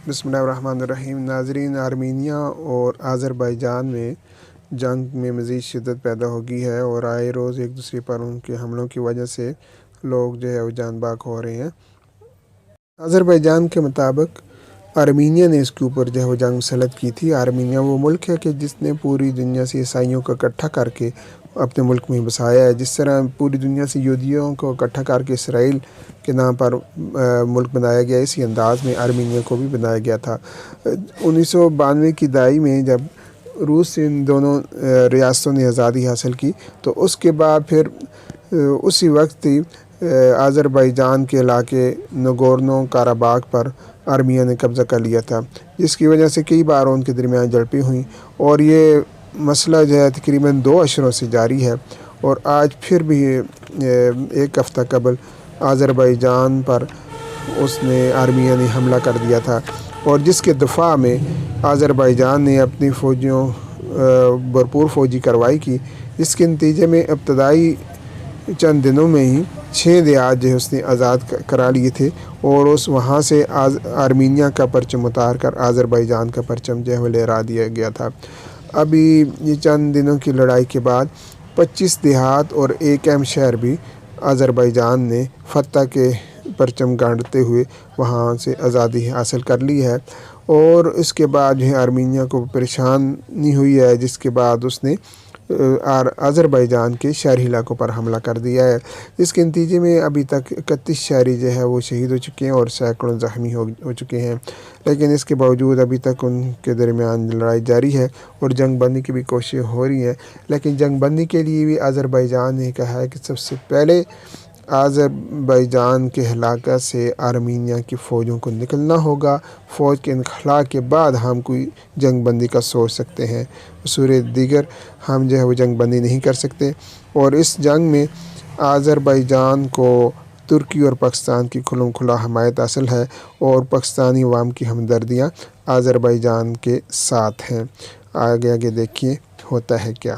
بسم اللہ الرحمن الرحیم۔ ناظرین، آرمینیا اور آذربائیجان میں جنگ میں مزید شدت پیدا ہو گئی ہے اور آئے روز ایک دوسرے پر ان کے حملوں کی وجہ سے لوگ جو ہے وہ جان باک ہو رہے ہیں۔ آذربائیجان کے مطابق آرمینیا نے اس کے اوپر جو ہے وہ جنگ مسلط کی تھی۔ آرمینیا وہ ملک ہے کہ جس نے پوری دنیا سے عیسائیوں کو اکٹھا کر کے اپنے ملک میں بسایا ہے۔ جس طرح پوری دنیا سے یہودیوں کو اکٹھا کر کے اسرائیل کے نام پر ملک بنایا گیا، اسی انداز میں آرمینیا کو بھی بنایا گیا تھا۔ 1992 کی دہائی میں جب روس سے ان دونوں ریاستوں نے آزادی حاصل کی تو اس کے بعد پھر اسی وقت ہی آذربائیجان کے علاقے نگورنو کاراباخ پر آرمینیا نے قبضہ کر لیا تھا، جس کی وجہ سے کئی بار ان کے درمیان جھڑپیں ہوئیں اور یہ مسئلہ جو ہے تقریباً 2 عشروں سے جاری ہے۔ اور آج پھر بھی ایک ہفتہ قبل آذربائیجان پر اس نے آرمینیا نے حملہ کر دیا تھا، اور جس کے دفاع میں آذربائیجان نے اپنی فوجیوں بھرپور فوجی کارروائی کی، جس کے نتیجے میں ابتدائی چند دنوں میں ہی 6 دیہات جو ہے اس نے آزاد کرا لیے تھے، اور وہاں سے آرمینیا کا پرچم اتار کر آذربائیجان کا پرچم جو ہے وہ لہرا دیا گیا تھا۔ ابھی یہ چند دنوں کی لڑائی کے بعد 25 دیہات اور ایک اہم شہر بھی آذربائیجان نے فتح کے پرچم گاڑتے ہوئے وہاں سے آزادی حاصل کر لی ہے۔ اور اس کے بعد جو ہے آرمینیا کو پریشانی ہوئی ہے، جس کے بعد اس نے آذربائیجان کے شہری علاقوں پر حملہ کر دیا ہے، جس کے نتیجے میں ابھی تک 31 شہری جو ہے وہ شہید ہو چکے ہیں اور سینکڑوں زخمی ہو چکے ہیں۔ لیکن اس کے باوجود ابھی تک ان کے درمیان لڑائی جاری ہے اور جنگ بندی کی بھی کوششیں ہو رہی ہیں، لیکن جنگ بندی کے لیے بھی آذربائیجان نے کہا ہے کہ سب سے پہلے آذربائیجان کے علاقہ سے آرمینیا کی فوجوں کو نکلنا ہوگا۔ فوج کے انخلاء کے بعد ہم کوئی جنگ بندی کا سوچ سکتے ہیں، صورت دیگر ہم جو ہے وہ جنگ بندی نہیں کر سکتے۔ اور اس جنگ میں آذربائیجان کو ترکی اور پاکستان کی کھلم کھلا حمایت حاصل ہے، اور پاکستانی عوام کی ہمدردیاں آذربائیجان کے ساتھ ہیں۔ آگے دیکھیے ہوتا ہے کیا۔